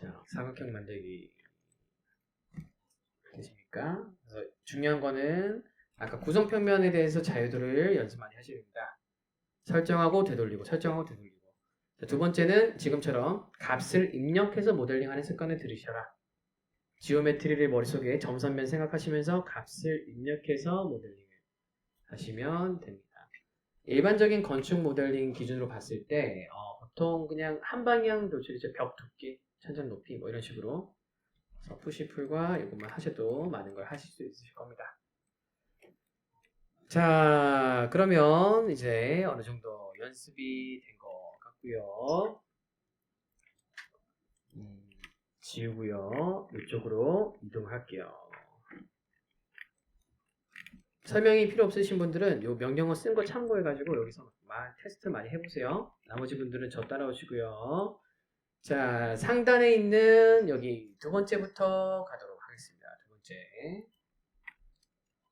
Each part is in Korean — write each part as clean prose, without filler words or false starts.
자, 사각형 만들기 되십니까? 그래서 중요한 거는 아까 구성평면에 대해서 자유도를 연습 많이 하셔야 됩니다. 설정하고 되돌리고 설정하고 되돌리고. 자, 두 번째는 지금처럼 값을 입력해서 모델링하는 습관을 들이셔라. 지오메트리를 머릿속에 점선면 생각하시면서 값을 입력해서 모델링을 하시면 됩니다. 일반적인 건축 모델링 기준으로 봤을 때 보통 그냥 한 방향 도출이죠. 벽 두께, 천장 높이 뭐 이런 식으로 푸시풀과 이것만 하셔도 많은 걸 하실 수 있으실 겁니다. 자, 그러면 이제 어느 정도 연습이 된 것 같고요. 지우고요. 이쪽으로 이동할게요. 설명이 필요 없으신 분들은 이 명령어 쓴 거 참고해가지고 여기서 테스트 많이 해보세요. 나머지 분들은 저 따라오시고요. 자, 상단에 있는 여기 두 번째부터 가도록 하겠습니다. 두 번째.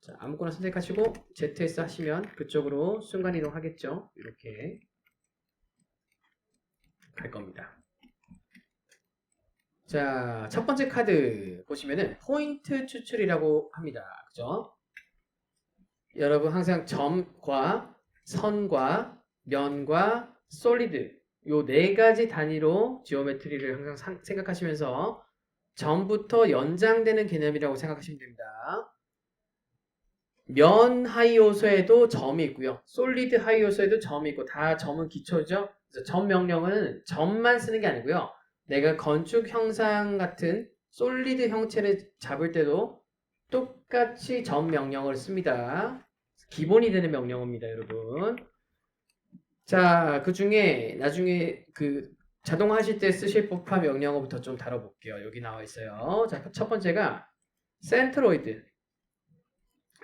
자, 아무거나 선택하시고 ZS 하시면 그쪽으로 순간이동 하겠죠. 이렇게 갈 겁니다. 자, 첫 번째 카드 보시면은 포인트 추출이라고 합니다. 그죠? 여러분 항상 점과 선과 면과 솔리드 요 네 가지 단위로 지오메트리를 항상 생각하시면서 점부터 연장되는 개념이라고 생각하시면 됩니다. 면 하위 요소에도 점이 있고요. 솔리드 하위 요소에도 점이 있고 다 점은 기초죠. 그래서 점 명령은 점만 쓰는 게 아니고요. 내가 건축 형상 같은 솔리드 형체를 잡을 때도 똑같이 점 명령을 씁니다. 기본이 되는 명령어입니다, 여러분. 자, 그 중에 나중에 그 자동화 하실 때 쓰실 법한 명령어부터 좀 다뤄볼게요. 여기 나와 있어요. 자, 첫 번째가 센트로이드.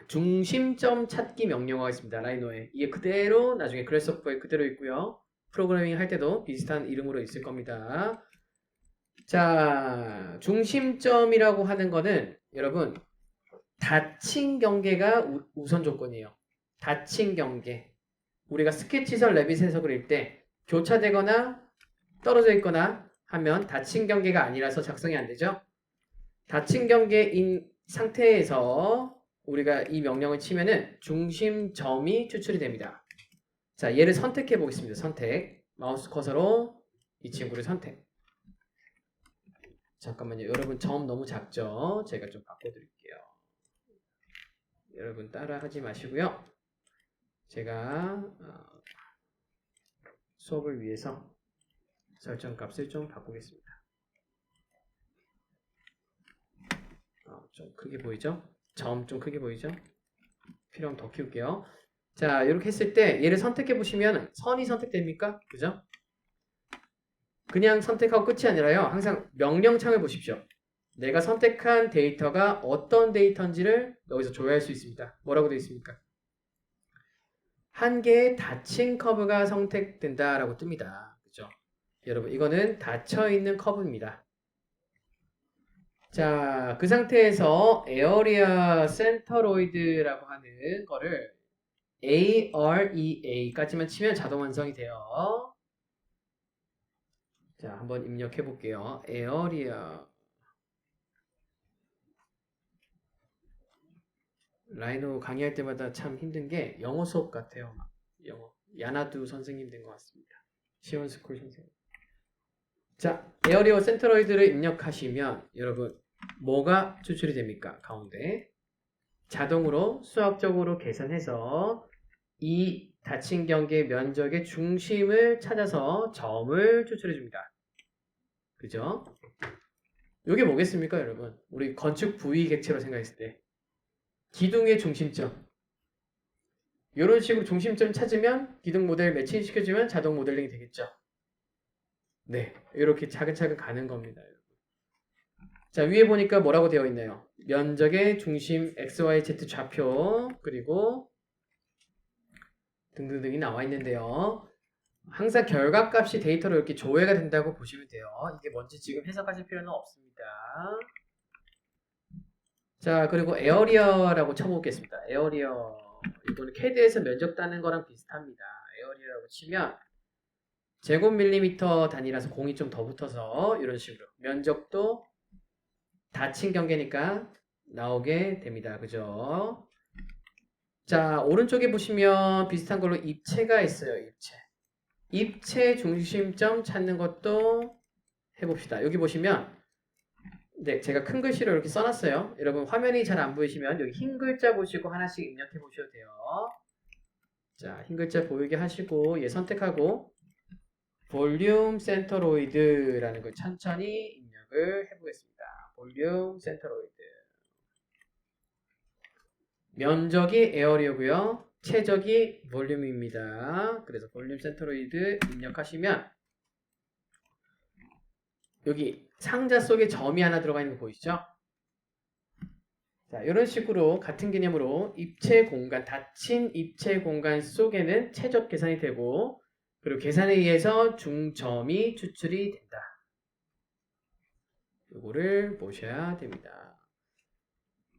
중심점 찾기 명령어가 있습니다. 라이노에. 이게 그대로 나중에 그래서프에 그대로 있고요. 프로그래밍 할 때도 비슷한 이름으로 있을 겁니다. 자, 중심점이라고 하는 거는 여러분 닫힌 경계가 우선 조건이에요. 닫힌 경계. 우리가 스케치설 레빗에서 그릴 때 교차되거나 떨어져 있거나 하면 닫힌 경계가 아니라서 작성이 안 되죠. 닫힌 경계인 상태에서 우리가 이 명령을 치면은 중심점이 추출이 됩니다. 자, 얘를 선택해 보겠습니다. 선택. 마우스 커서로 이 친구를 선택. 잠깐만요. 여러분 점 너무 작죠? 제가 좀 바꿔드릴게요. 여러분 따라 하지 마시고요. 제가 수업을 위해서 설정값을 좀 바꾸겠습니다. 좀 크게 보이죠? 점 좀 크게 보이죠? 필요하면 더 키울게요. 자, 이렇게 했을 때 얘를 선택해 보시면 선이 선택됩니까? 그죠? 그냥 선택하고 끝이 아니라요. 항상 명령창을 보십시오. 내가 선택한 데이터가 어떤 데이터인지를 여기서 조회할 수 있습니다. 뭐라고 되어 있습니까? 한 개의 닫힌 커브가 선택된다라고 뜹니다. 그죠? 여러분, 이거는 닫혀있는 커브입니다. 자, 그 상태에서 에어리아 센터로이드라고 하는 거를 AREA까지만 치면 자동 완성이 돼요. 자, 한번 입력해 볼게요. 에어리아 라이노 강의할 때마다 참 힘든 게 영어 수업 같아요. 영어. 야나두 선생님 된 것 같습니다. 시원스쿨 선생님. 자, 에어리어 센트로이드를 입력하시면 여러분 뭐가 추출이 됩니까? 가운데 자동으로 수학적으로 계산해서 이 닫힌 경계 면적의 중심을 찾아서 점을 추출해 줍니다. 그죠? 이게 뭐겠습니까, 여러분? 우리 건축 부위 객체로 생각했을 때 기둥의 중심점. 이런 식으로 중심점 찾으면 기둥 모델 매칭시켜주면 자동 모델링이 되겠죠. 네, 이렇게 차근차근 가는 겁니다. 자, 위에 보니까 뭐라고 되어 있나요? 면적의 중심 XYZ 좌표 그리고 등등등이 나와 있는데요. 항상 결과값이 데이터로 이렇게 조회가 된다고 보시면 돼요. 이게 뭔지 지금 해석하실 필요는 없습니다. 자, 그리고 에어리어라고 쳐보겠습니다. 에어리어 이거는 CAD에서 면적 따는 거랑 비슷합니다. 에어리어라고 치면 제곱밀리미터 단위라서 공이 좀 더 붙어서 이런 식으로 면적도 닫힌 경계니까 나오게 됩니다. 그죠? 자, 오른쪽에 보시면 비슷한 걸로 입체가 있어요. 입체. 입체 중심점 찾는 것도 해봅시다. 여기 보시면 네, 제가 큰 글씨로 이렇게 써놨어요. 여러분 화면이 잘 안 보이시면 여기 흰 글자 보시고 하나씩 입력해 보셔도 돼요. 자, 흰 글자 보이게 하시고 얘 선택하고 볼륨 센터로이드라는 걸 천천히 입력을 해보겠습니다. 볼륨 센터로이드. 면적이 에어리어고요. 최적이 볼륨입니다. 그래서 볼륨 센터로이드 입력하시면 여기 상자 속에 점이 하나 들어가 있는 거 보이시죠? 자, 이런 식으로 같은 개념으로 입체 공간, 닫힌 입체 공간 속에는 최적 계산이 되고 그리고 계산에 의해서 중점이 추출이 된다. 이거를 보셔야 됩니다.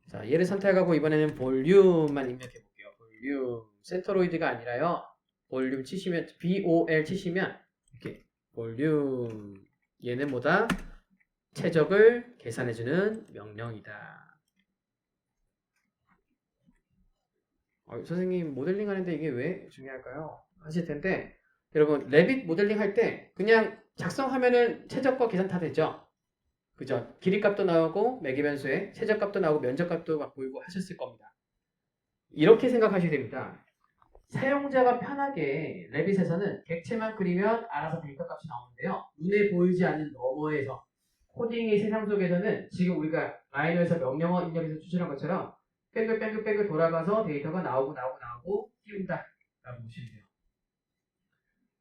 자, 얘를 선택하고 이번에는 볼륨만 입력해 볼게요. 볼륨 센터로이드가 아니라요. 볼륨 치시면 BOL 치시면 이렇게 볼륨 얘는 뭐다? 최적을 계산해주는 명령이다. 선생님 모델링 하는데 이게 왜 중요할까요? 하실 텐데 여러분 레빗 모델링 할 때 그냥 작성하면은 최적과 계산 다 되죠? 그죠? 길이값도 나오고 매개변수에 최저값도 나오고 면적값도 막 보이고 하셨을 겁니다. 이렇게 생각하셔야 됩니다. 사용자가 편하게 레빗에서는 객체만 그리면 알아서 데이터 값이 나오는데요. 눈에 보이지 않는 너머에서 코딩의 세상 속에서는 지금 우리가 라이너에서 명령어 입력해서 추출한 것처럼 뺑글뺑글 돌아가서 데이터가 나오고 띄운다 라고 보시면 돼요.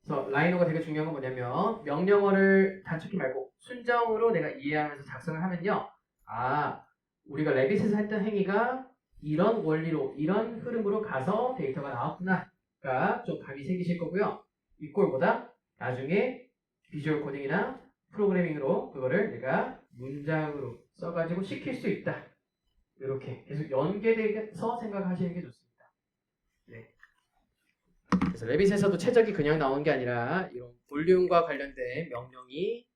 그래서 라이너가 되게 중요한 건 뭐냐면 명령어를 단축키 말고 순정으로 내가 이해하면서 작성을 하면요. 아, 우리가 레빗에서 했던 행위가 이런 원리로 이런 흐름으로 가서 데이터가 나왔구나가 좀 감이 생기실 거고요. 이 꼴보다 나중에 비주얼 코딩이나 프로그래밍으로 그거를 내가 문장으로 써가지고 시킬 수 있다. 이렇게 계속 연계돼서 생각하시는 게 좋습니다. 네. 그래서 레빗에서도 최적이 그냥 나온 게 아니라 이런 볼륨과 관련된 명령이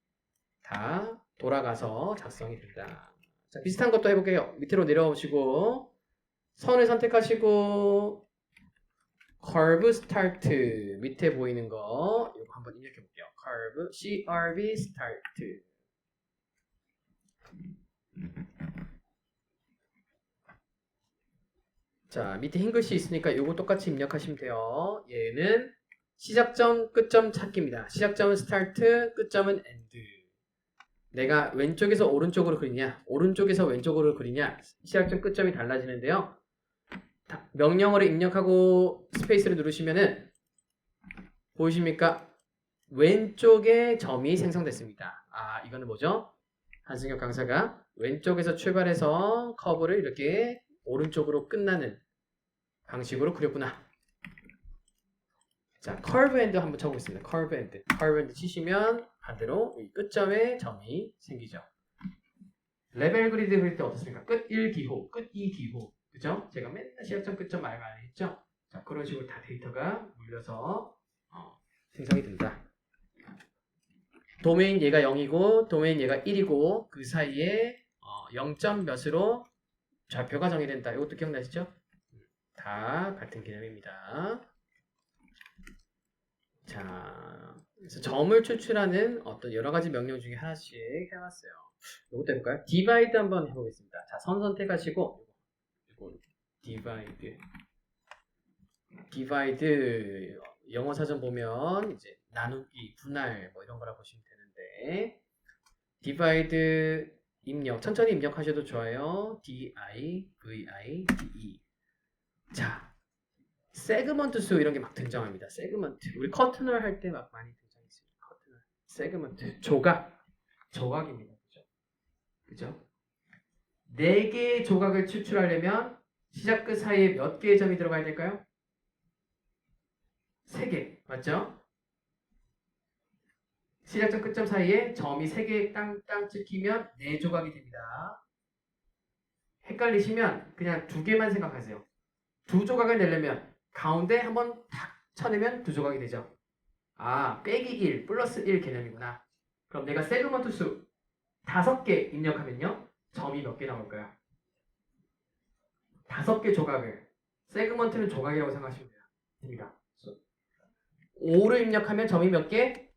다 돌아가서 작성이 된다. 자, 비슷한 것도 해볼게요. 밑으로 내려오시고 선을 선택하시고 curve start 밑에 보이는 거 이거 한번 입력해 볼게요. curve CRV start. 자, 밑에 흰 글씨 있으니까 이거 똑같이 입력하시면 돼요. 얘는 시작점, 끝점 찾기입니다. 시작점은 start, 끝점은 end. 내가 왼쪽에서 오른쪽으로 그리냐, 오른쪽에서 왼쪽으로 그리냐, 시작점, 끝점이 달라지는데요. 명령어를 입력하고 스페이스를 누르시면은 보이십니까? 왼쪽에 점이 생성됐습니다. 아, 이거는 뭐죠? 한승혁 강사가 왼쪽에서 출발해서 커브를 이렇게 오른쪽으로 끝나는 방식으로 그렸구나. 자, curve end 한번 쳐보겠습니다. curve end 치시면 반대로 이 끝점에 점이 생기죠. 레벨 그리드 그릴 때 어떻습니까? 끝 1기호, 끝 2기호. 그죠? 제가 맨날 시작점, 끝점 말 많이 했죠? 자, 그런 식으로 다 데이터가 물려서 생성이 된다. 도메인 얘가 0이고 도메인 얘가 1이고 그 사이에 0점 몇으로 좌표가 정의된다. 이것도 기억나시죠? 다 같은 개념입니다. 자, 그래서 점을 추출하는 어떤 여러 가지 명령 중에 하나씩 해봤어요. 이것도 해볼까요? divide 한번 해보겠습니다. 자, 선 선택하시고 이거 divide 영어 사전 보면 이제 나누기, 분할 뭐 이런 거라 보시면 되는데 divide 입력 천천히 입력하셔도 좋아요. D-I-V-I-D-E. 자, 세그먼트 수 이런 게 막 등장합니다. 세그먼트. 우리 커트널 할 때 막 많이 등장했어요. 커트널. 세그먼트. 조각입니다. 그죠? 4개의 조각을 추출하려면 시작 끝 사이에 몇 개의 점이 들어가야 될까요? 3개. 맞죠? 시작점 끝점 사이에 점이 3개 땅땅 찍히면 4조각이 됩니다. 헷갈리시면 그냥 2개만 생각하세요. 2조각을 내려면 가운데 한번 탁 쳐내면 2조각이 되죠. 빼기 1 플러스 1 개념이구나. 그럼 내가 세그먼트 수 5개 입력하면요. 점이 몇 개 나올까요? 5개 조각을. 세그먼트는 조각이라고 생각하시면 됩니다. 5를 입력하면 점이 몇 개?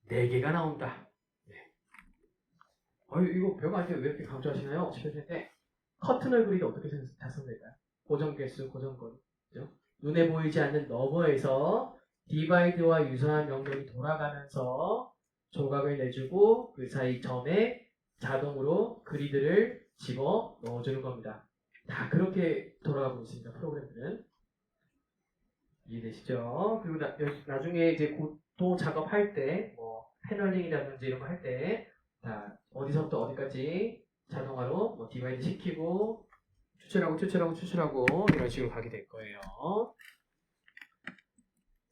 4개가 나온다. 네. 이거 별거 아니에요. 왜 이렇게 강조하시나요? 시켜주는데 커튼을 그리기 어떻게 작성될까요? 고정개수, 고정거리. 그죠? 눈에 보이지 않는 너버에서 디바이드와 유사한 명령이 돌아가면서 조각을 내주고 그 사이 점에 자동으로 그리드를 집어 넣어주는 겁니다. 다 그렇게 돌아가고 있습니다. 프로그램들은. 이해되시죠? 그리고 나중에 이제 고도 작업할 때, 뭐 패널링이라든지 이런 거 할 때, 어디서부터 어디까지 자동화로 뭐 디바이드 시키고 추출하고 이런 식으로 가게 될 거예요.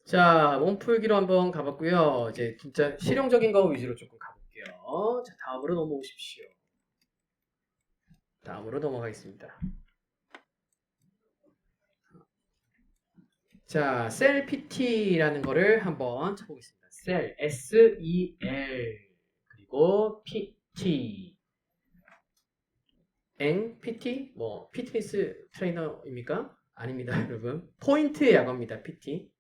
자, 몸풀기로 한번 가봤고요. 이제 진짜 실용적인 거 위주로 조금 가볼게요. 자, 다음으로 넘어오십시오. 다음으로 넘어가겠습니다. 자, 셀 PT라는 거를 한번 쳐보겠습니다. 셀 SEL 그리고 PT PT? 뭐 피트니스 트레이너입니까? 아닙니다, 여러분. 포인트 약어입니다. PT.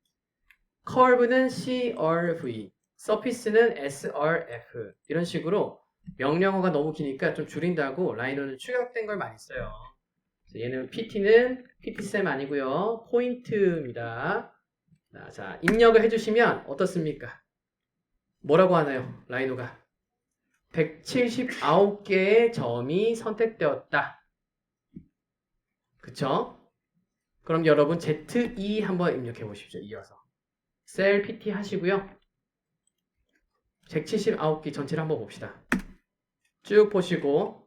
커브는 CRV, 서피스는 SRF. 이런 식으로 명령어가 너무 기니까 좀 줄인다고 라이너는 축약된 걸 많이 써요. 얘는 PT는 PT쌤 아니고요. 포인트입니다. 자, 입력을 해주시면 어떻습니까? 뭐라고 하나요? 라이노가 179개의 점이 선택되었다. 그쵸? 그럼 여러분 ZE 한번 입력해 보십시오. 이어서 셀 PT 하시고요. 179개 전체를 한번 봅시다. 쭉 보시고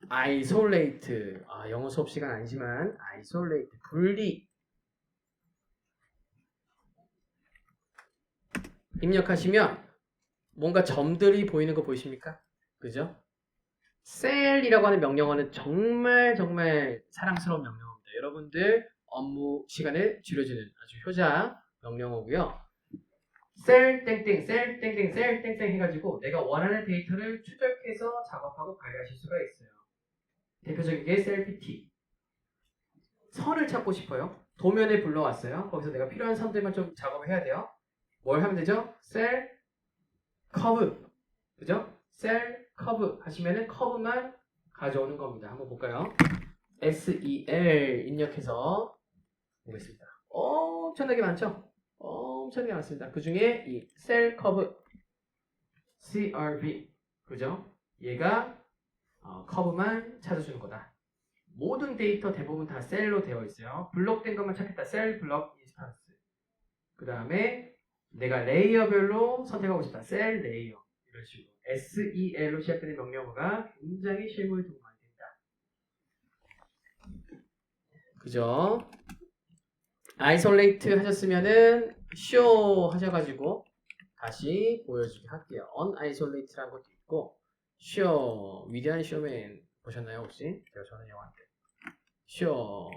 isolate, 영어 수업 시간 아니지만 isolate, 분리 입력하시면 뭔가 점들이 보이는 거 보이십니까? 그죠? 셀이라고 하는 명령어는 정말 사랑스러운 명령어입니다. 여러분들 업무 시간을 줄여주는 아주 효자 명령어고요. 셀 땡땡 셀 땡땡 셀 땡땡 해가지고 내가 원하는 데이터를 추적해서 작업하고 관리하실 수가 있어요. 대표적인 게 셀 PT. 선을 찾고 싶어요. 도면에 불러왔어요. 거기서 내가 필요한 선들만 좀 작업을 해야 돼요. 뭘 하면 되죠? 셀 커브. 그죠? 셀 커브 하시면은 커브만 가져오는 겁니다. 한번 볼까요? SEL 입력해서 보겠습니다. 엄청나게 많죠? 엄청나게 많습니다. 그 중에 이 셀 커브 CRV. 그죠? 얘가 커브만 찾아주는 거다. 모든 데이터 대부분 다 셀로 되어 있어요. 블록된 것만 찾겠다. 셀 블록 인스턴스. 그 다음에 내가 레이어별로 선택하고 싶다. 셀 레이어. 이런 식으로. SEL로 시작되는 명령어가 굉장히 실무에 도움이 많이 된다. 그죠? isolate 하셨으면은 show 하셔가지고 다시 보여주게 할게요. unisolated라는 것도 있고 show, 위대한 쇼맨 보셨나요 혹시? 제가 저는 영화인데 show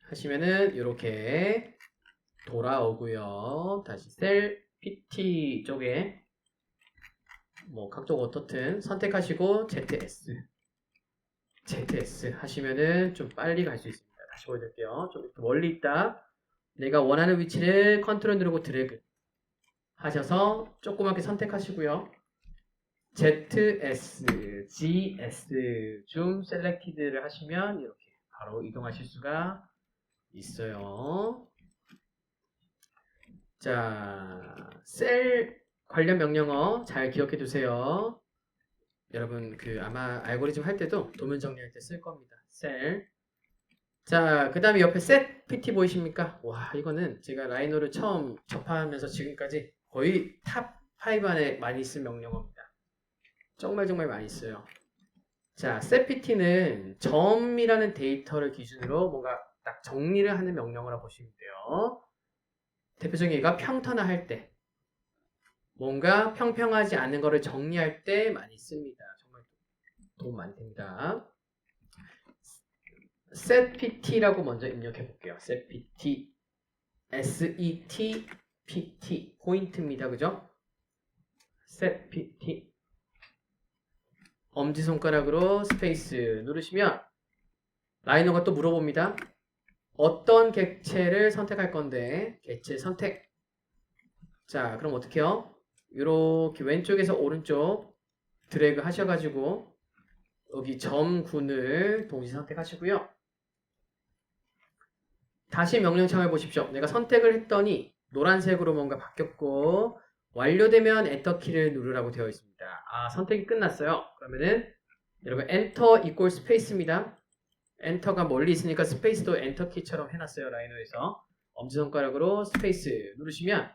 하시면은 이렇게 돌아오고요. 다시 셀 PT 쪽에 뭐 각종 어떻든 선택하시고 ZS 하시면은 좀 빨리 갈 수 있습니다. 다시 보여드릴게요. 좀 멀리 있다. 내가 원하는 위치를 컨트롤 누르고 드래그 하셔서 조그맣게 선택하시고요. ZS, GS, 줌 셀렉티드를 하시면 이렇게 바로 이동하실 수가 있어요. 자, 셀 관련 명령어 잘 기억해 두세요. 여러분 아마 알고리즘 할 때도 도면 정리할 때 쓸 겁니다. 셀. 자, 그 다음에 옆에 set PT 보이십니까? 와, 이거는 제가 라이노를 처음 접하면서 지금까지 거의 탑 5 안에 많이 쓴 명령어입니다. 정말 많이 써요. 자, set PT는 점이라는 데이터를 기준으로 뭔가 딱 정리를 하는 명령어라 보시면 돼요. 대표적인 얘가 평탄화할 때 뭔가 평평하지 않은 거를 정리할 때 많이 씁니다. 정말 도움 많이 됩니다. set PT라고 먼저 입력해 볼게요. set PT SETPT 포인트입니다. 그죠? setpt 엄지손가락으로 스페이스 누르시면 라이너가 또 물어봅니다. 어떤 객체를 선택할 건데 객체 선택. 자, 그럼 어떻게 해요? 이렇게 왼쪽에서 오른쪽 드래그 하셔가지고 여기 점군을 동시 선택하시고요. 다시 명령창을 보십시오. 내가 선택을 했더니 노란색으로 뭔가 바뀌었고 완료되면 엔터키를 누르라고 되어 있습니다. 아, 선택이 끝났어요. 그러면은 여러분 엔터 이퀄 스페이스입니다. 엔터가 멀리 있으니까 스페이스도 엔터키처럼 해놨어요. 라이너에서 엄지손가락으로 스페이스 누르시면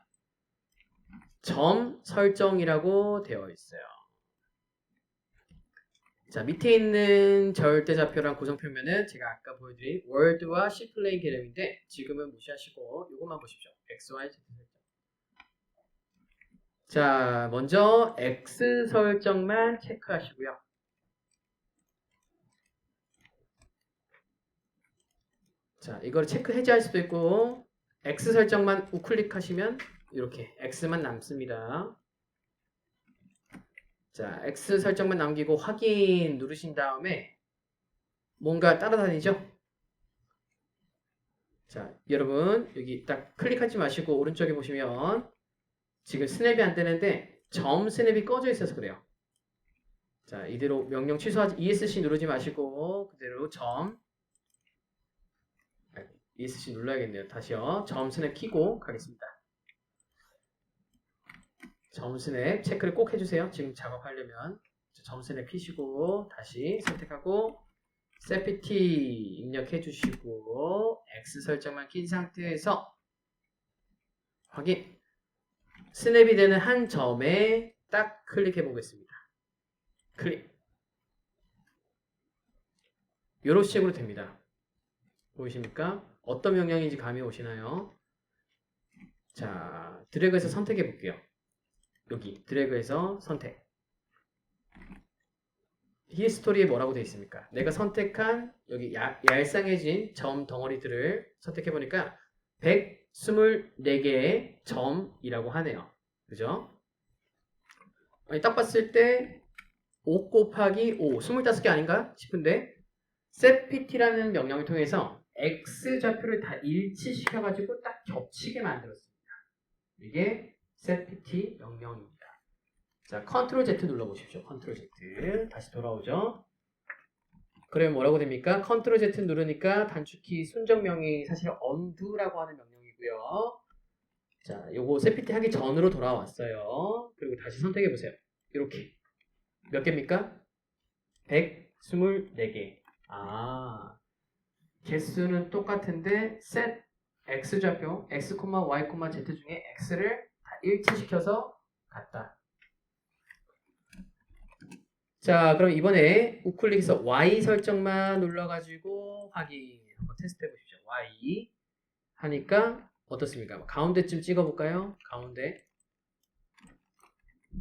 점 설정이라고 되어 있어요. 자, 밑에 있는 절대좌표랑 고정표면은 제가 아까 보여드린 월드와 C플레인 개념인데 지금은 무시하시고 이것만 보십시오. X, Y, Z 설정. 자, 먼저 X 설정만 체크하시고요. 자, 이걸 체크 해제할 수도 있고 X 설정만 우클릭하시면 이렇게 X만 남습니다. 자, X 설정만 남기고 확인 누르신 다음에 뭔가 따라다니죠? 자, 여러분 여기 딱 클릭하지 마시고 오른쪽에 보시면 지금 스냅이 안 되는데 점 스냅이 꺼져 있어서 그래요. 자, 이대로 명령 취소하지 ESC 누르지 마시고 그대로 점 ESC 눌러야겠네요. 다시요. 점 스냅 키고 가겠습니다. 점 스냅 체크를 꼭 해주세요. 지금 작업하려면 점 스냅 키시고 다시 선택하고 CPT 입력해 주시고 X 설정만 킨 상태에서 확인. 스냅이 되는 한 점에 딱 클릭해 보겠습니다. 클릭. 이런 식으로 됩니다. 보이십니까? 어떤 명령인지 감이 오시나요? 자, 드래그해서 선택해 볼게요. 여기 드래그해서 선택. 히스토리에 뭐라고 되어 있습니까? 내가 선택한 여기 얄쌍해진 점 덩어리들을 선택해 보니까 124개의 점이라고 하네요. 그죠? 아니, 딱 봤을 때 5 곱하기 5, 25개 아닌가 싶은데 setPt라는 명령을 통해서 X좌표를 다 일치시켜가지고 딱 겹치게 만들었습니다. 이게 setpt 명령입니다. 자, 컨트롤 Z 눌러보십시오. 컨트롤 Z. 다시 돌아오죠. 그러면 뭐라고 됩니까? 컨트롤 Z 누르니까 단축키 순정명이 사실 undo라고 하는 명령이고요. 자, 요거 setpt 하기 전으로 돌아왔어요. 그리고 다시 선택해보세요. 이렇게. 몇 개입니까? 124개. 아, 개수는 똑같은데 set x좌표 x, y, z 중에 x를 다 일치시켜서 갔다. 자, 그럼 이번에 우클릭해서 Y 설정만 눌러가지고 확인 한번 테스트 해보십시오. Y 하니까 어떻습니까? 가운데쯤 찍어볼까요? 가운데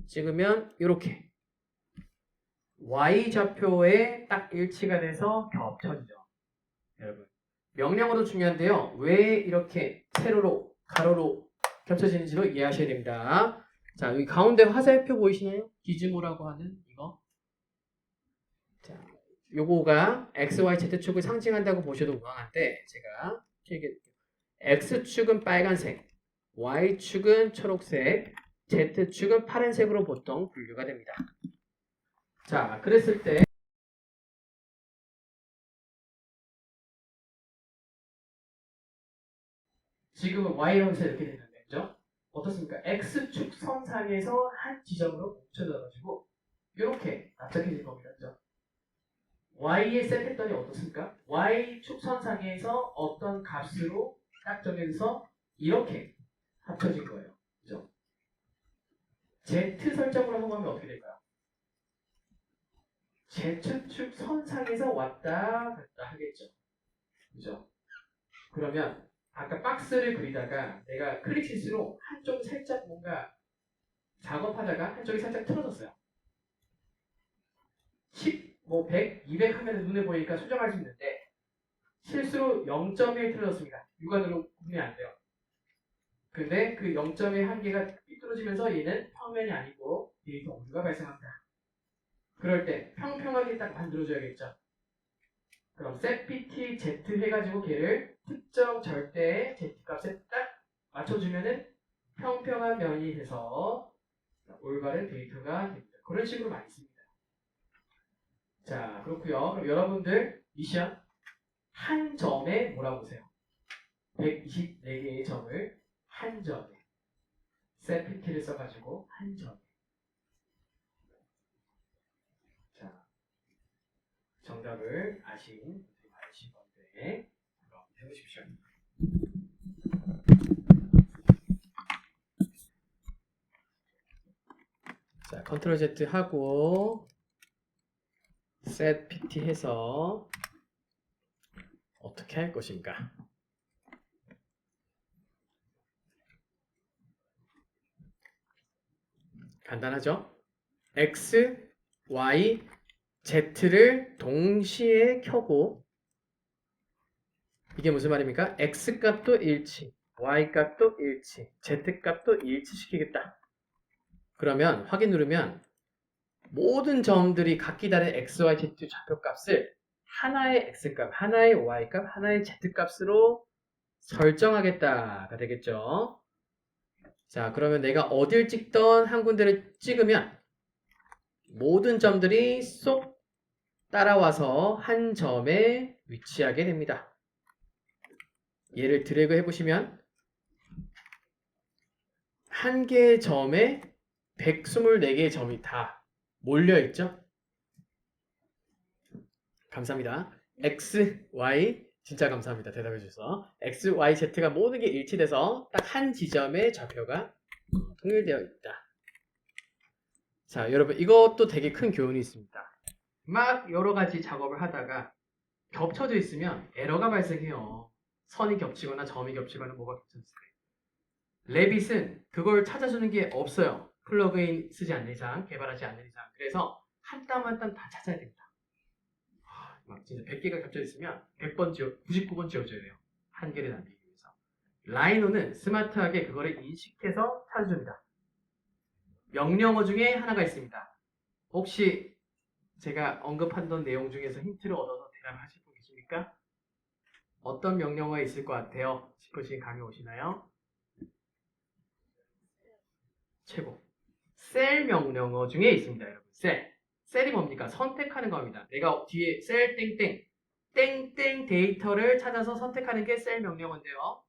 찍으면 이렇게 Y 좌표에 딱 일치가 돼서 겹쳐지죠. 여러분 명령어도 중요한데요. 왜 이렇게 세로로 가로로 겹쳐지는지도 이해하셔야 됩니다. 자, 여기 가운데 화살표 보이시나요? 기즈모라고 하는 이거. 자, 요거가 X, Y, Z축을 상징한다고 보셔도 무방한데 제가 얘기해드릴게요. X축은 빨간색, Y축은 초록색, Z축은 파란색으로 보통 분류가 됩니다. 자, 그랬을 때 지금은 Y라고 해서 이렇게 됐는데 그죠? 어떻습니까? X축 선상에서 한 지점으로 뭉쳐져가지고 이렇게 납작해질 겁니다. 그죠? Y에 셋했더니 어떻습니까? Y축 선상에서 어떤 값으로 딱 정해서 이렇게 합쳐진 거예요. 그죠? Z 설정으로 하고 하면 어떻게 될까요? Z축 선상에서 왔다 갔다 하겠죠. 그죠? 그러면 아까 박스를 그리다가 내가 클릭 실수로 한쪽 살짝 뭔가 작업하다가 한쪽이 살짝 틀어졌어요. 10, 100, 200 하면 눈에 보이니까 수정할 수 있는데 실수로 0.1 틀어졌습니다. 육안으로 구분이 안 돼요. 근데 그 0점의 한계가 삐뚤어지면서 얘는 평면이 아니고 데이터 오류가 발생한다. 그럴 때 평평하게 딱 만들어줘야겠죠. 그럼 setpt z 해가지고 걔를 특정 절대의 z값에 딱 맞춰주면은 평평한 면이 돼서 올바른 데이터가 됩니다. 그런 식으로 많이 씁니다. 자, 그렇고요. 그럼 여러분들 미션 한 점에 몰아보세요. 124개의 점을 한 점에 setpt를 써가지고 한 점에. 자, 정답을 아신 분들이 많으신 건데 한번 해보십시오. 자, 컨트롤 Z 하고 set pt 해서 어떻게 할 것인가? 간단하죠? x, y, z를 동시에 켜고 이게 무슨 말입니까? x 값도 일치, y 값도 일치, z 값도 일치시키겠다. 그러면 확인 누르면 모든 점들이 각기 다른 x, y, z 좌표값을 하나의 x값, 하나의 y값, 하나의 z값으로 설정하겠다가 되겠죠. 자, 그러면 내가 어딜 찍던 한 군데를 찍으면 모든 점들이 쏙 따라와서 한 점에 위치하게 됩니다. 얘를 드래그 해보시면 한 개의 점에 124개의 점이 다 몰려있죠? 감사합니다. X, Y 진짜 감사합니다. 대답해 주셔서 X, Y, Z가 모든 게 일치돼서 딱 한 지점의 좌표가 통일되어 있다. 자, 여러분 이것도 되게 큰 교훈이 있습니다. 막 여러 가지 작업을 하다가 겹쳐져 있으면 에러가 발생해요. 선이 겹치거나 점이 겹치거나 뭐가 겹쳤을 때. 레빗은 그걸 찾아주는 게 없어요. 플러그인 쓰지 않는 이상, 개발하지 않는 이상. 그래서 한 땀 한 땀 다 찾아야 됩니다. 막 진짜 100개가 겹쳐 있으면 100번 99번 지워줘야 돼요. 한 개를 남기기 위해서. 라이노는 스마트하게 그거를 인식해서 찾아줍니다. 명령어 중에 하나가 있습니다. 혹시 제가 언급한 내용 중에서 힌트를 얻어서 대답하실 분 계십니까? 어떤 명령어가 있을 것 같아요? 싶으신 감이 오시나요? 최고. 셀 명령어 중에 있습니다, 여러분. 셀. 셀이 뭡니까? 선택하는 겁니다. 내가 뒤에 셀 땡땡 땡땡 데이터를 찾아서 선택하는 게 셀 명령어인데요.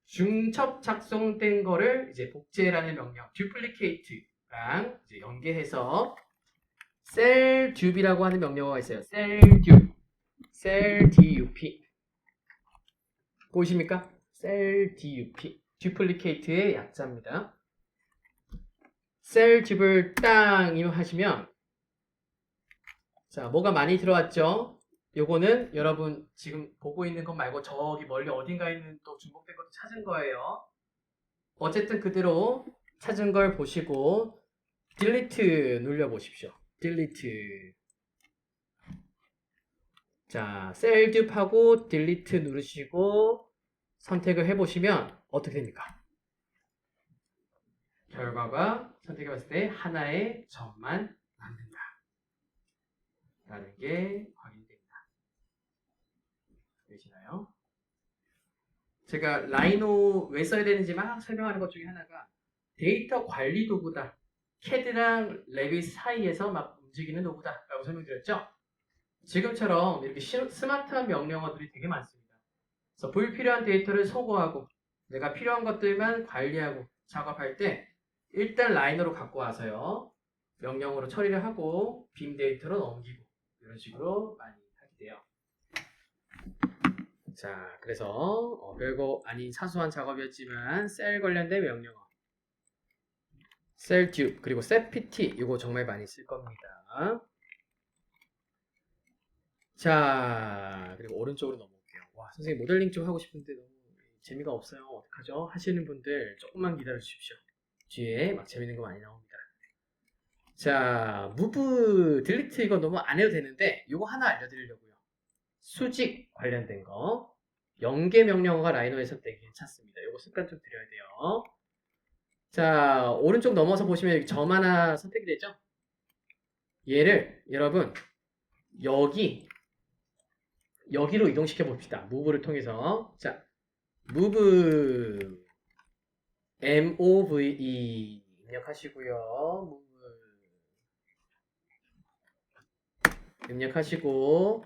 중첩 작성된 거를 이제 복제라는 명령, duplicate랑 이제 연계해서 셀 듀비라고 하는 명령어가 있어요. 셀 듀, 셀 dup. 보이십니까? 셀 dup, duplicate의 약자입니다. 셀 듀를 땅 하시면 자, 뭐가 많이 들어왔죠? 요거는 여러분 지금 보고 있는 것 말고 저기 멀리 어딘가에 있는 또 중복된 것도 찾은 거예요. 어쨌든 그대로 찾은 걸 보시고 delete 눌러 보십시오. delete. 자, 셀 듀하고 delete 누르시고 선택을 해보시면 어떻게 됩니까? 결과가 선택해봤을 때 하나의 점만 남는다 라는 게 확인됩니다. 되시나요? 제가 라이노 왜 써야 되는지 막 설명하는 것 중에 하나가 데이터 관리 도구다. CAD랑 레빗 사이에서 막 움직이는 도구다 라고 설명드렸죠? 지금처럼 이렇게 스마트한 명령어들이 되게 많습니다. 그래서 불필요한 데이터를 소거하고 내가 필요한 것들만 관리하고 작업할 때 일단 라이너로 갖고 와서요. 명령어로 처리를 하고 빔 데이터로 넘기고 이런 식으로 많이 하게 돼요. 자, 그래서 별거 아닌 사소한 작업이었지만 셀 관련된 명령어 셀 듀 그리고 setpt 이거 정말 많이 쓸 겁니다. 자, 그리고 오른쪽으로 넘어올게요. 와, 선생님 모델링 좀 하고 싶은데 너무 재미가 없어요. 어떡하죠? 하시는 분들 조금만 기다려 주십시오. 뒤에 막 재밌는 거 많이 나옵니다. 자, move, delete 이거 너무 안 해도 되는데 이거 하나 알려드리려고요. 수직 관련된 거. 연계 명령어가 라이노에서 되게 괜찮습니다. 요거 습관 좀 들여야 돼요. 자, 오른쪽 넘어서 보시면 여기 점 하나 선택이 되죠? 얘를 여러분 여기로 이동시켜 봅시다. 무브를 통해서. 자, move move 입력하시고요. 입력하시고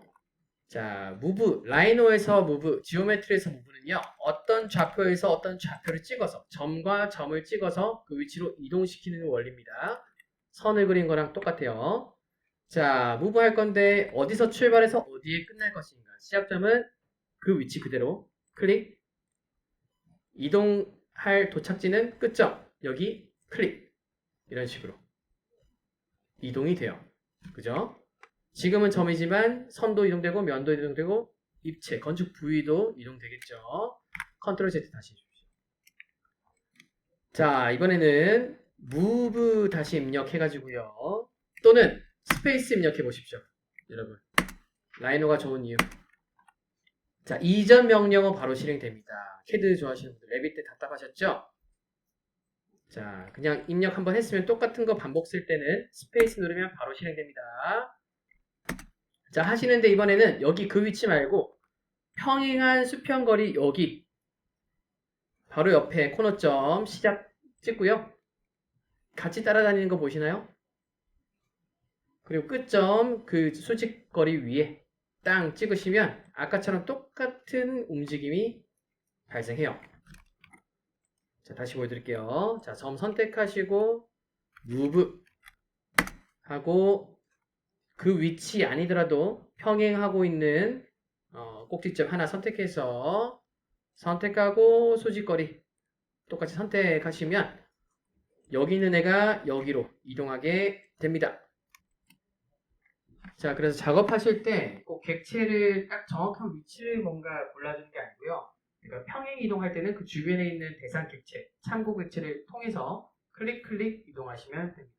자, move 라이노에서 move, 지오메트리에서 move는요. 어떤 좌표에서 어떤 좌표를 찍어서 점과 점을 찍어서 그 위치로 이동시키는 원리입니다. 선을 그린 거랑 똑같아요. 자, move 할 건데 어디서 출발해서 어디에 끝날 것인가? 시작점은 그 위치 그대로 클릭. 이동할 도착지는 끝점. 여기 클릭. 이런 식으로 이동이 돼요. 그죠? 지금은 점이지만 선도 이동되고 면도 이동되고 입체, 건축 부위도 이동되겠죠. 컨트롤 Z 다시 해주십시오. 자, 이번에는 move 다시 입력해가지고요. 또는 스페이스 입력해 보십시오. 여러분. 라이노가 좋은 이유. 자, 이전 명령어 바로 실행됩니다. 캐드 좋아하시는 분들, 레빗 때 답답하셨죠? 자, 그냥 입력 한번 했으면 똑같은 거 반복 쓸 때는 스페이스 누르면 바로 실행됩니다. 자, 하시는데 이번에는 여기 그 위치 말고 평행한 수평거리 여기 바로 옆에 코너점 시작 찍고요. 같이 따라다니는 거 보시나요? 그리고 끝점 그 수직거리 위에 땅 찍으시면 아까처럼 똑같은 움직임이 발생해요. 자, 다시 보여드릴게요. 자, 점 선택하시고 move 하고 그 위치 아니더라도 평행하고 있는 꼭지점 하나 선택해서 선택하고 수직거리 똑같이 선택하시면 여기 있는 애가 여기로 이동하게 됩니다. 자, 그래서 작업하실 때 꼭 객체를 딱 정확한 위치를 뭔가 골라주는 게 아니고요. 그러니까 평행 이동할 때는 그 주변에 있는 대상 객체, 참고 객체를 통해서 클릭 이동하시면 됩니다.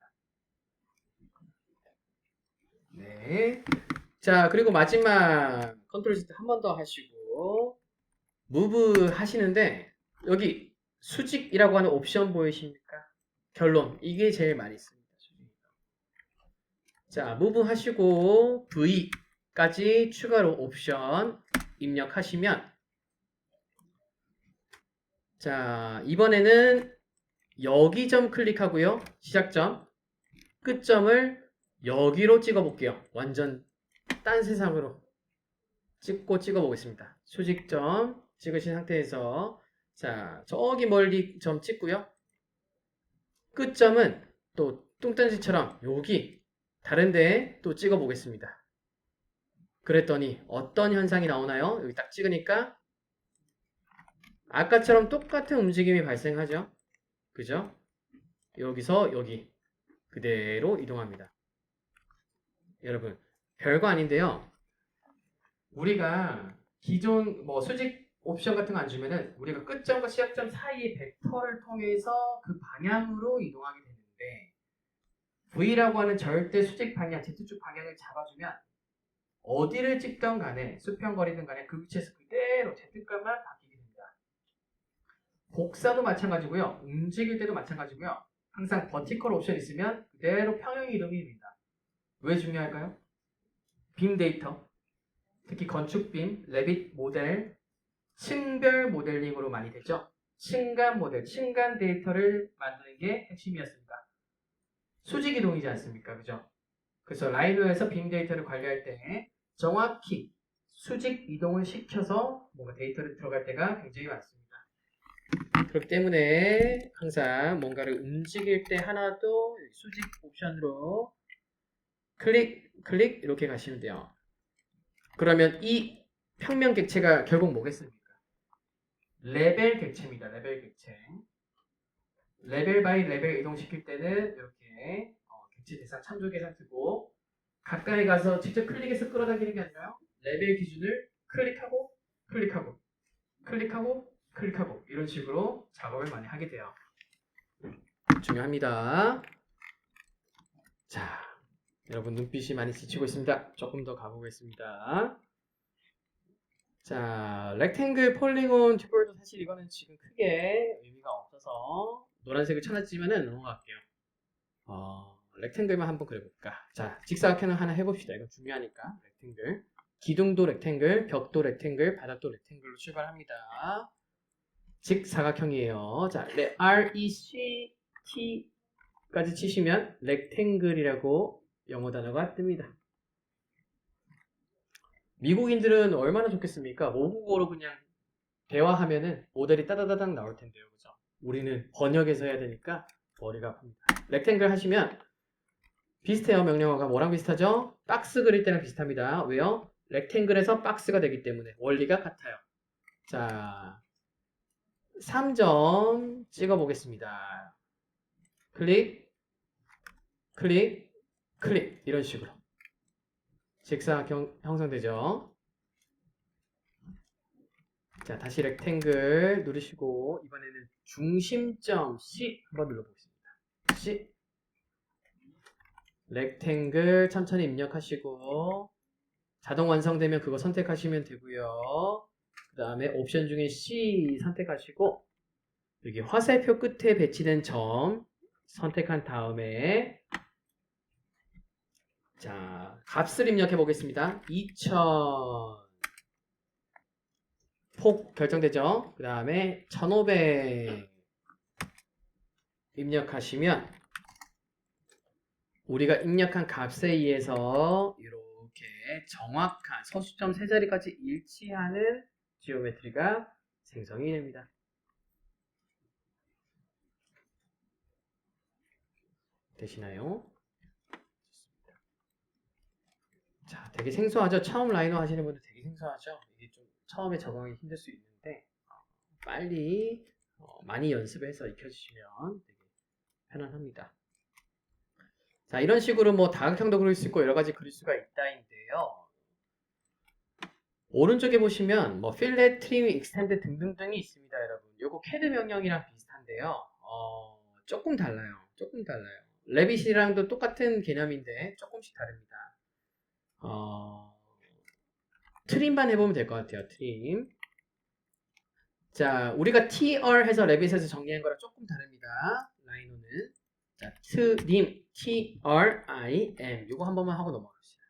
네. 자, 그리고 마지막 컨트롤 Z 한 번 더 하시고 move 하시는데 여기 수직이라고 하는 옵션 보이십니까? 결론. 이게 제일 많이 씁니다. 자, move 하시고 V까지 추가로 옵션 입력하시면 자, 이번에는 여기 점 클릭하고요. 시작점, 끝점을 여기로 찍어 볼게요. 완전 딴 세상으로 찍어 보겠습니다. 수직점 찍으신 상태에서 자, 저기 멀리 점 찍고요. 끝점은 또 뚱딴지처럼 여기 다른데 또 찍어 보겠습니다. 그랬더니 어떤 현상이 나오나요? 여기 딱 찍으니까 아까처럼 똑같은 움직임이 발생하죠. 그죠? 여기서 여기 그대로 이동합니다. 여러분, 별거 아닌데요. 우리가 기존 수직 옵션 같은 거 안 주면은 우리가 끝점과 시작점 사이의 벡터를 통해서 그 방향으로 이동하게 되는데 V라고 하는 절대 수직 방향, Z축 방향을 잡아주면 어디를 찍던 간에 수평거리든 간에 그 위치에서 그대로 Z값만 바뀌게 됩니다. 복사도 마찬가지고요. 움직일 때도 마찬가지고요. 항상 버티컬 옵션 있으면 그대로 평행 이동이 됩니다. 왜 중요할까요? 빔 데이터, 특히 건축빔, 레빗 모델, 층별 모델링으로 많이 되죠. 층간 모델, 층간 데이터를 만드는 게 핵심이었습니다. 수직 이동이지 않습니까? 그죠? 그래서 라이노에서 빔 데이터를 관리할 때 정확히 수직 이동을 시켜서 뭔가 데이터를 들어갈 때가 굉장히 많습니다. 그렇기 때문에 항상 뭔가를 움직일 때 하나도 수직 옵션으로 클릭 이렇게 가시면 돼요. 그러면 이 평면 객체가 결국 뭐겠습니까? 레벨 객체입니다. 레벨 객체. 레벨 바이 레벨 이동시킬 때는 이렇게 객체 대상 참조 계산 쓰고 가까이 가서 직접 클릭해서 끌어당기는 게 아니라요. 레벨 기준을 클릭하고 이런 식으로 작업을 많이 하게 돼요. 중요합니다. 자, 여러분 눈빛이 많이 지치고 있습니다. 조금 더 가보겠습니다. 자, 렉탱글, 폴리곤, 튜볼도 사실 이거는 지금 크게 의미가 없어서 노란색을 쳐놨지만은 넘어갈게요. 렉탱글만 한번 그려볼까. 자, 직사각형을 하나 해봅시다. 이거 중요하니까. 렉탱글. 기둥도 렉탱글, 벽도 렉탱글, 바닥도 렉탱글로 출발합니다. 직사각형이에요. 자, RECT까지 치시면 렉탱글이라고 영어 단어가 뜹니다. 미국인들은 얼마나 좋겠습니까? 모국어로 그냥 대화하면은 모델이 따다다닥 나올 텐데요. 그죠? 우리는 번역해서 해야 되니까 머리가 아픕니다. 렉탱글 하시면 비슷해요. 명령어가 뭐랑 비슷하죠? 박스 그릴 때랑 비슷합니다. 왜요? 렉탱글에서 박스가 되기 때문에 원리가 같아요. 자, 3점 찍어 보겠습니다. 클릭, 클릭, 클릭 이런 식으로 직사각형 형성되죠. 자, 다시 렉탱글 누르시고 이번에는 중심점 C 한번 눌러보겠습니다. C 렉탱글 천천히 입력하시고 자동 완성되면 그거 선택하시면 되고요. 그 다음에 옵션 중에 C 선택하시고 여기 화살표 끝에 배치된 점 선택한 다음에 자, 값을 입력해 보겠습니다. 2000 폭 결정되죠? 그 다음에 1500 입력하시면 우리가 입력한 값에 의해서 이렇게 정확한 서술점 세 자리까지 일치하는 지오메트리가 생성이 됩니다. 되시나요? 자, 되게 생소하죠? 처음 라이노 하시는 분들 되게 생소하죠? 이게 좀 처음에 적응하기 힘들 수 있는데 빨리 많이 연습해서 익혀주시면 되게 편안합니다. 자, 이런 식으로 뭐 다각형도 그릴 수 있고 여러 가지 그릴 수가 있다인데요. 오른쪽에 보시면 뭐 필렛, 트림, 익스텐드 등등등이 있습니다, 여러분. 요거 CAD 명령이랑 비슷한데요. 조금 달라요. 조금 달라요. 레빗이랑도 똑같은 개념인데 조금씩 다릅니다. 트림만 해보면 될 것 같아요. 트림. 자, 우리가 TR 해서 레빗에서 정리한 거랑 조금 다릅니다. 라이노는. 자, 트림, TRIM. 요거 한 번만 하고 넘어갑시다.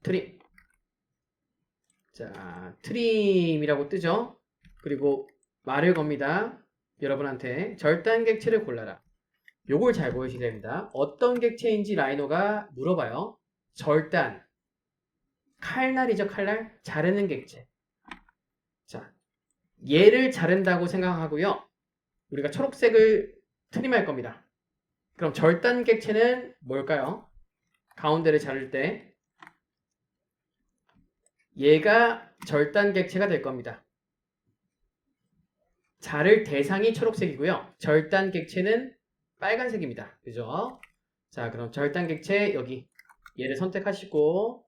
트림. 자, 트림이라고 뜨죠? 그리고 말을 겁니다. 여러분한테 절단 객체를 골라라. 요걸 잘 보여주셔야 됩니다. 어떤 객체인지 라이노가 물어봐요. 절단. 칼날이죠, 칼날. 자르는 객체. 자, 얘를 자른다고 생각하고요. 우리가 초록색을 트림할 겁니다. 그럼 절단 객체는 뭘까요? 가운데를 자를 때 얘가 절단 객체가 될 겁니다. 자를 대상이 초록색이고요. 절단 객체는 빨간색입니다. 그죠? 자, 그럼 절단 객체 여기 얘를 선택하시고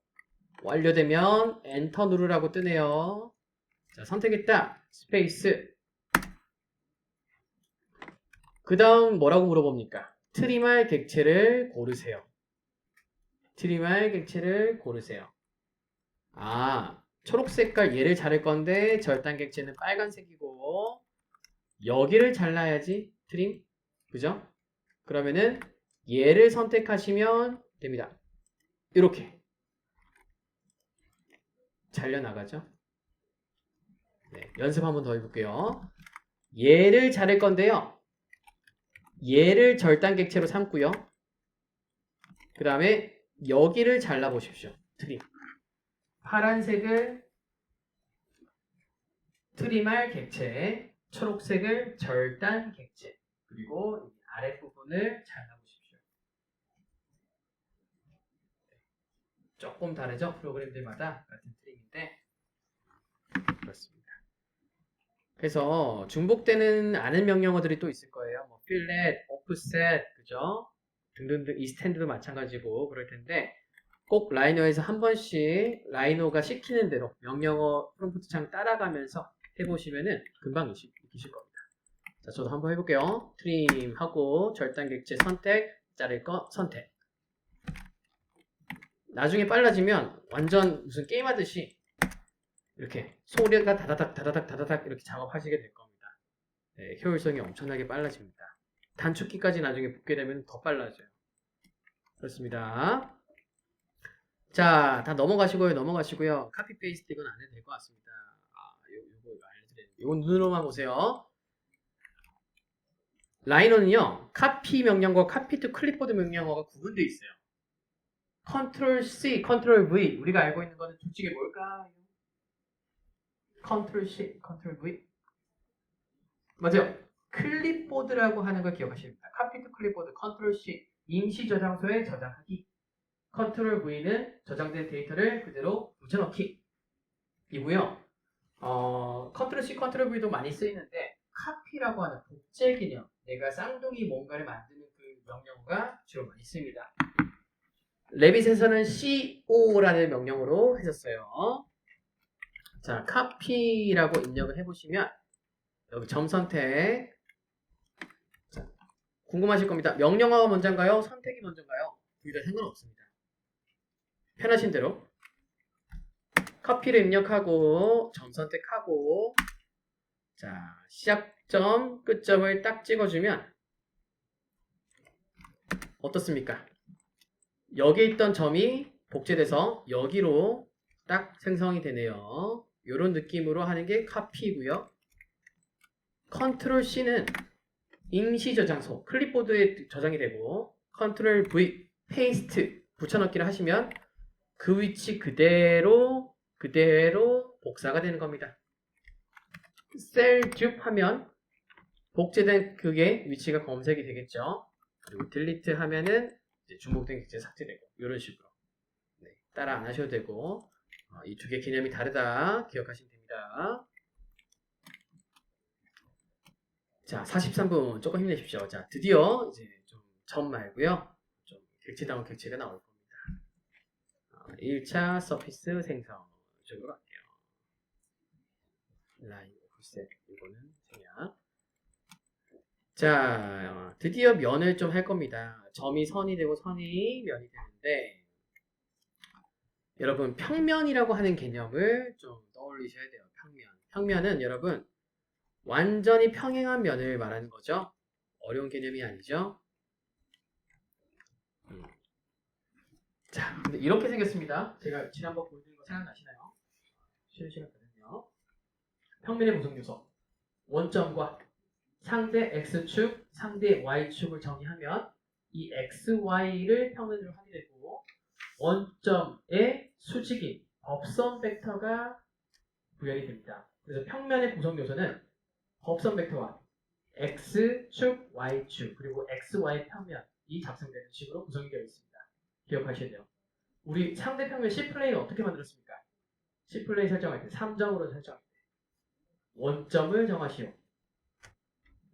완료되면 엔터 누르라고 뜨네요. 자, 선택했다. 스페이스. 그 다음 뭐라고 물어봅니까? 트림할 객체를 고르세요. 트림할 객체를 고르세요. 아, 초록색깔 얘를 자를 건데 절단 객체는 빨간색이고 여기를 잘라야지 트림. 그죠? 그러면은 얘를 선택하시면 됩니다. 이렇게 잘려나가죠. 네, 연습 한번 더 해볼게요. 얘를 자를 건데요. 얘를 절단 객체로 삼고요. 그 다음에 여기를 잘라보십시오. 트림. 파란색을 트림할 객체, 초록색을 절단 객체, 그리고 아랫부분을 잘라보십시오. 조금 다르죠? 프로그램들마다 같은 트림인데 그렇습니다. 그래서 중복되는 아는 명령어들이 또 있을 거예요. 뭐 필렛, 오프셋, 그죠? 등등등 이스텐드도 마찬가지고 그럴 텐데 꼭 라이노에서 한 번씩 라이노가 시키는 대로 명령어 프롬프트 창 따라가면서 해보시면은 금방 익히실 겁니다. 자, 저도 한번 해볼게요. 트림 하고 절단 객체 선택, 자를 거 선택. 나중에 빨라지면 완전 무슨 게임 하듯이 이렇게 소리가 다다닥 다다닥 다다닥 이렇게 작업하시게 될 겁니다. 네, 효율성이 엄청나게 빨라집니다. 단축키까지 나중에 붙게 되면 더 빨라져요. 그렇습니다. 자, 다 넘어가시고요. 카피 페이스트 이건 안 해도 될 것 같습니다. 요거 알려드리는데 이건 눈으로만 보세요. 라이너는요, 카피 명령과 카피 투 클립보드 명령어가 구분되어 있어요. 컨트롤 C, 컨트롤 V. 우리가 알고 있는 거는 둘 중에 뭘까요? 컨트롤 C, 컨트롤 V. 맞아요. 클립보드라고 하는 걸 기억하십니다. 카피 투 클립보드, 컨트롤 C. 임시 저장소에 저장하기. 컨트롤 V는 저장된 데이터를 그대로 붙여넣기. 이고요. 컨트롤 C, 컨트롤 V도 많이 쓰이는데 카피라고 하는 복제 개념, 내가 쌍둥이 뭔가를 만드는 그 명령어가 주로 많이 쓰입니다. 레빗에서는 CO라는 명령어로 했었어요. 자, 카피라고 입력을 해보시면 여기 점 선택. 자, 궁금하실 겁니다. 명령어가 먼저인가요? 선택이 먼저인가요? 둘 다 상관없습니다. 편하신 대로 커피를 입력하고 점 선택하고 자 시작점 끝점을 딱 찍어주면 어떻습니까? 여기 있던 점이 복제돼서 여기로 딱 생성이 되네요. 이런 느낌으로 하는 게 카피이고요. 컨트롤 C는 임시 저장소 클립보드에 저장이 되고 컨트롤 V 페이스트 붙여넣기를 하시면 그 위치 그대로 복사가 되는 겁니다. 셀 듀 하면 복제된 그게 위치가 검색이 되겠죠. 그리고 딜리트 하면은 이제 중복된 객체 삭제되고 이런 식으로 네, 따라 안 하셔도 되고 이 두 개 개념이 다르다 기억하시면 됩니다. 자 43분 조금 힘내십시오. 자 드디어 이제 좀 점 말고요. 좀 객체다운 객체가 나올 겁니다. 1차 서피스 생성 이쪽으로 갈게요. 라인 오프셋 이거는 생략. 자 드디어 면을 좀 할 겁니다. 점이 선이 되고 선이 면이 되는데 여러분 평면이라고 하는 개념을 좀 떠올리셔야 돼요. 평면은 여러분 완전히 평행한 면을 말하는 거죠. 어려운 개념이 아니죠. 자, 근데 이렇게 생겼습니다. 제가 지난번 보여드린 거 생각나시나요? 쉬는 시간거든요. 평면의 구성 요소. 원점과 상대 X축, 상대 Y축을 정의하면 이 XY를 평면으로 하게 되고 원점의 수직인 법선 벡터가 구현이 됩니다. 그래서 평면의 구성 요소는 법선 벡터와 X축, Y축, 그리고 XY 평면이 작성되는 식으로 구성이 되어 있습니다. 기억하셔야 돼요. 우리 상대 평면 C플레인 어떻게 만들었습니까? C플레인 설정할 때 3점으로 설정할 때 원점을 정하시오.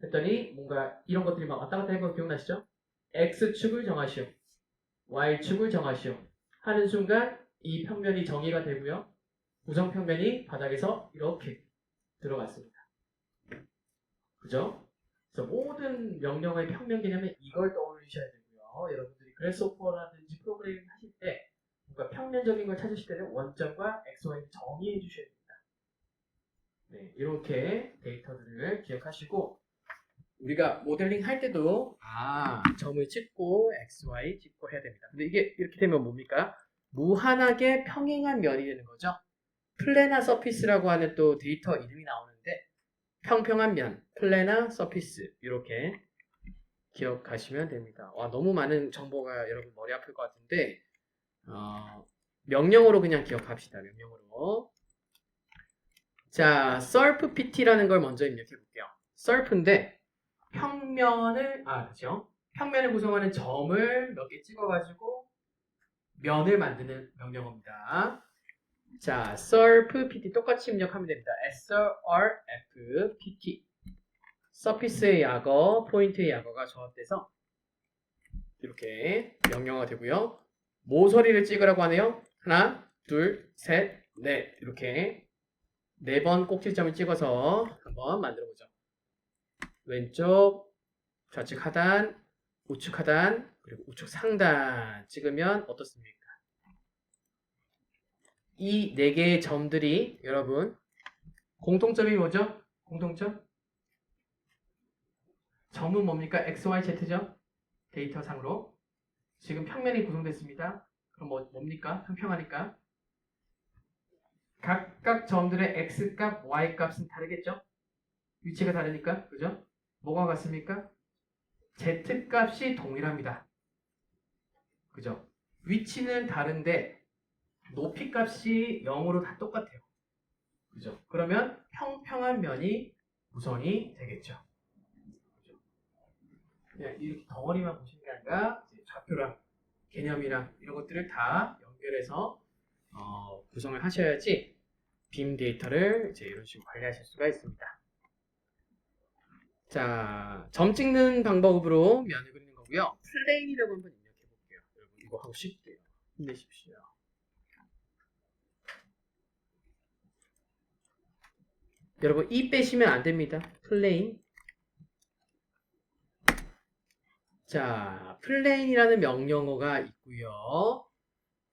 했더니 뭔가 이런 것들이 막 왔다 갔다 한거 기억나시죠? X축을 정하시오. Y축을 정하시오. 하는 순간 이 평면이 정의가 되고요. 구성 평면이 바닥에서 이렇게 들어갔습니다. 그죠? 그래서 모든 명령어의 평면 개념은 이걸 떠올리셔야 되고요. 여러분들이 그래스호퍼라든지 프로그래밍 하실 때 뭔가 평면적인 걸 찾으실 때는 원점과 XY를 정의해 주셔야 됩니다. 네, 이렇게 데이터들을 기억하시고 우리가 모델링 할 때도 점을 찍고 XY 찍고 해야 됩니다. 근데 이게 이렇게 되면 뭡니까? 무한하게 평행한 면이 되는 거죠. 플래나 서피스라고 하는 또 데이터 이름이 나오는데 평평한 면, 플래나 서피스 이렇게 기억하시면 됩니다. 와 너무 많은 정보가 여러분 머리 아플 것 같은데 명령어로 그냥 기억합시다. 명령어로. 자, surf pt라는 걸 먼저 입력해 볼게요. surf인데 그렇죠. 평면을 구성하는 점을 몇 개 찍어가지고 면을 만드는 명령어입니다. 자, surf pt 똑같이 입력하면 됩니다. srf pt 서피스의 약어, 포인트의 약어가 조합돼서 이렇게 명령어가 되고요. 모서리를 찍으라고 하네요. 하나, 둘, 셋, 넷 이렇게 4번 꼭지점을 찍어서 한번 만들어보죠. 왼쪽, 좌측 하단, 우측 하단, 그리고 우측 상단 찍으면 어떻습니까? 이 네 개의 점들이 여러분 공통점이 뭐죠? 공통점? 점은 뭡니까? x, y, z죠? 데이터상으로. 지금 평면이 구성됐습니다. 그럼 뭡니까? 평평하니까. 각각 점들의 x값, y값은 다르겠죠? 위치가 다르니까. 그죠? 뭐가 같습니까? z값이 동일합니다. 그죠? 위치는 다른데 높이값이 0으로 다 똑같아요. 그죠? 그러면 평평한 면이 구성이 되겠죠. 그죠? 그냥 이렇게 덩어리만 보시는 게 아니라 좌표랑 개념이랑 이런 것들을 다 연결해서 구성을 하셔야지 빔 데이터를 이제 이런 식으로 관리하실 수가 있습니다. 자, 점 찍는 방법으로 면을 그리는 거고요. 플레인이라고 한번 입력해 볼게요. 여러분 이거 하고 쉽게요. 힘내십시오. 여러분 이 빼시면 안 됩니다. 플레인. 자, 플레인이라는 명령어가 있고요.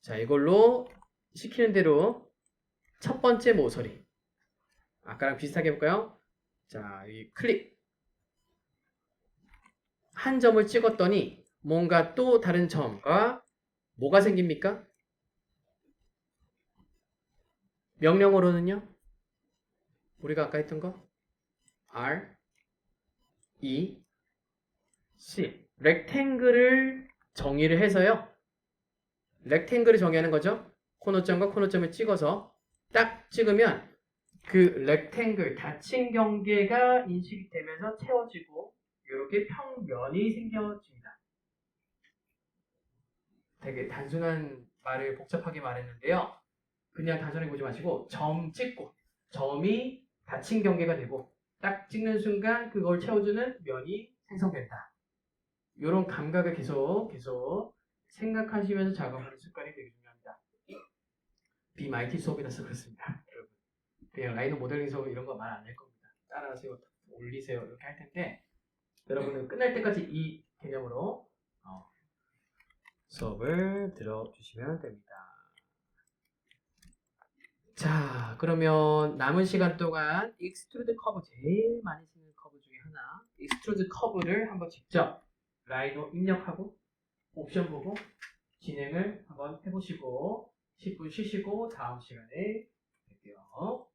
자, 이걸로 시키는 대로 첫 번째 모서리. 아까랑 비슷하게 해볼까요? 자, 이 클릭. 한 점을 찍었더니 뭔가 또 다른 점과 뭐가 생깁니까? 명령어로는요? 우리가 아까 했던 거? R, E, C. 렉탱글을 정의를 해서요. 렉탱글을 정의하는 거죠. 코너점과 코너점을 찍어서 딱 찍으면 그 렉탱글 닫힌 경계가 인식이 되면서 채워지고 이렇게 평면이 생겨집니다. 되게 단순한 말을 복잡하게 말했는데요. 그냥 단순히 보지 마시고 점 찍고 점이 닫힌 경계가 되고 딱 찍는 순간 그걸 채워주는 면이 생성된다. 이런 감각을 계속 생각하시면서 작업하는 습관이 되게 중요합니다. BMIT 수업이라서 그렇습니다. 여러분. 그냥 라이노 모델링 수업 이런 거 말 안 할 겁니다. 따라하세요, 올리세요 이렇게 할 텐데 여러분은 끝날 때까지 이 개념으로 수업을 들어주시면 됩니다. 자, 그러면 남은 시간 동안 익스트루드 커브 제일 많이 쓰는 커브 중에 하나 익스트루드 커브를 한번 직접 라이노 입력하고 옵션 보고 진행을 한번 해보시고 10분 쉬시고 다음 시간에 뵐게요.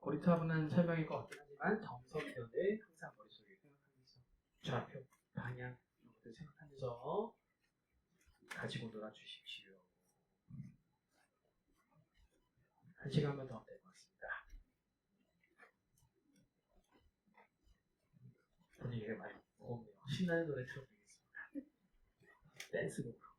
고리타분한 설명일 것 같긴 하지만 정석면을 항상 머릿속에 생각하면서 좌표, 방향 이런 것들 생각하면서 가지고 놀아주십시오. 한 시간만 더 될 것 같습니다. 분위기가 많이 무겁네요. 신나는 노래 틀어드리겠습니다. 댄스곡.